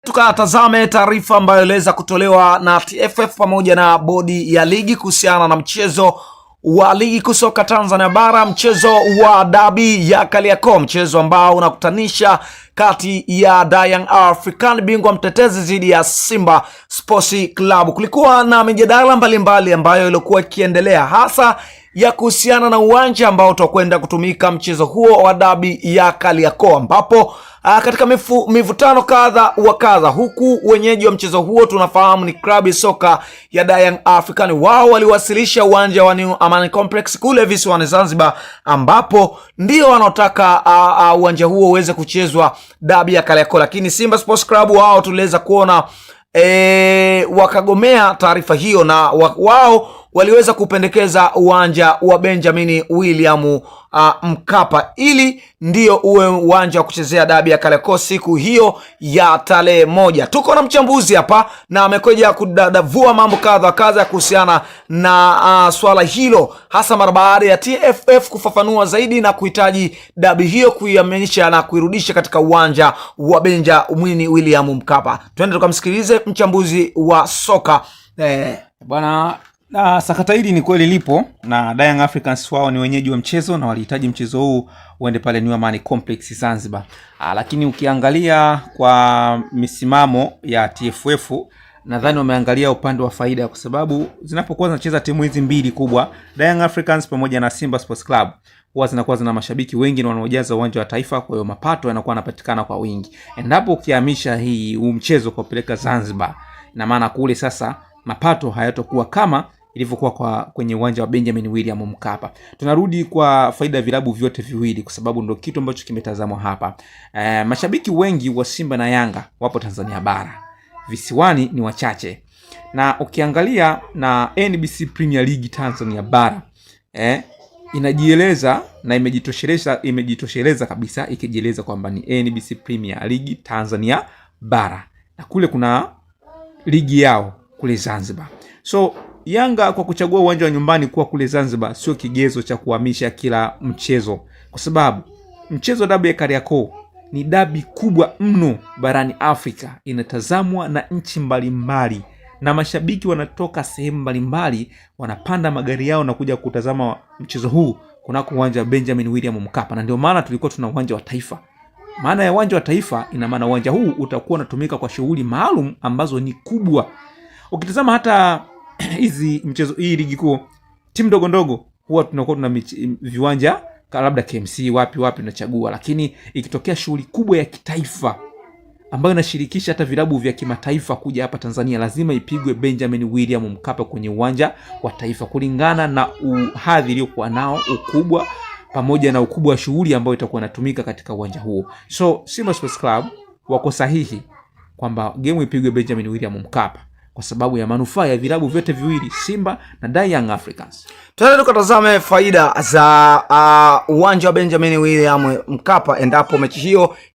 Tukatazame taarifa ambayo iliweza kutolewa na TFF pamoja na bodi ya ligi kuhusiana na mchezo wa ligi kusoka Tanzania bara, mchezo wa dabi ya Kariakoo, mchezo ambao unakutanisha kati ya Young African bingwa mtetezi dhidi ya Simba Sports Club. Kulikuwa na mijadala mbalimbali ambayo ilikuwa ikiendelea, hasa ya kuhusiana na uwanja ambao utakwenda kutumika mchezo huo wa dabi ya Kariakoo, ambapo katika mivutano kadha wa kadha, huku wenyeji wa mchezo huo tunafahamu ni klabu ya soka ya Young African. Wao waliwasilisha uwanja wa New Amani Complex kule visiwani Zanzibar, ambapo ndio wanaotaka uwanja huo uweze kuchezwa dabi ya Kariakoo, lakini Simba Sports Club wao tuliweza kuona wakagomea taarifa hiyo, na wao waliweza kupendekeza uwanja wa Benjamin William Mkapa ili ndio uwe uwanja wa kuchezea dabi ya Kariakoo siku hiyo ya tarehe 1. Tuko na mchambuzi hapa na amekuja kudadavua mambo kadha kadha kuhusiana na swala hilo, hasa mara baada ya TFF kufafanua zaidi na kuhitaji dabi hiyo kuiamisha na kuirudisha katika uwanja wa Benjamin William Mkapa. Twende tukamsikilize mchambuzi wa soka. Bwana, sakata hili ni kweli lipo, na Young Africans wao ni wenyeji wa mchezo na walihitaji mchezo huu uende pale New Amani Complex Zanzibar. Lakini ukiangalia kwa misimamo ya TFF, nadhani wameangalia upande wa faida, kwa sababu zinapokuwa zinacheza timu hizi mbili kubwa, Young Africans pamoja na Simba Sports Club, huwa zinakuwa zina mashabiki wengi na wanaojaza uwanja wa Taifa, kwa hiyo mapato yanakuwa yanapatikana kwa wingi. Endapo ukihamisha huu mchezo kupeleka Zanzibar, na maana kule sasa mapato hayatakuwa kama ilivyokuwa kwenye uwanja wa Benjamin William Mkapa. Tunarudi kwa faida ya vilabu vyote viwili, kwa sababu ndio kitu ambacho kimetazamwa hapa. Mashabiki wengi wa Simba na Yanga wapo Tanzania bara, visiwani ni wachache. Na ukiangalia na NBC Premier League Tanzania bara, inajieleza na imejitosheleza kabisa, ikijieleza kwamba ni NBC Premier League Tanzania bara, na kule kuna ligi yao kule Zanzibar. So Yanga kwa kuchagua uwanja wa nyumbani kuwa kule Zanzibar sio kigezo cha kuhamisha kila mchezo, kwa sababu mchezo dabi ya Kariakoo ni dabi kubwa mno barani Afrika, inatazamwa na nchi mbalimbali, na mashabiki wanatoka sehemu mbalimbali wanapanda magari yao na kuja kutazama mchezo huu kunako uwanja wa Benjamin William Mkapa. Na ndio maana tulikuwa tuna uwanja wa Taifa. Maana ya uwanja wa Taifa, ina maana uwanja huu utakuwa unatumika kwa shughuli maalum ambazo ni kubwa. Ukitazama hata hizi mchezo, hii ligi kuu, timu ndogo ndogo huwa tunakuwa tuna viwanja labda KMC wapi tunachagua, lakini ikitokea shughuli kubwa ya kitaifa ambayo inashirikisha hata vilabu vya kimataifa kuja hapa Tanzania, lazima ipigwe Benjamin William Mkapa kwenye uwanja wa Taifa, kulingana na uhadhi iliyokuwa nao, ukubwa pamoja na ukubwa wa shughuli ambayo itakuwa inatumika katika uwanja huo. So Simba Sports Club wako sahihi kwamba game ipigwe Benjamin William Mkapa kwa sababu ya manufaa ya vilabu vyote viwili, Simba na Young Africans. Tuende tukatazame faida za uwanja wa Benjamin William Mkapa endapo mechi hiyo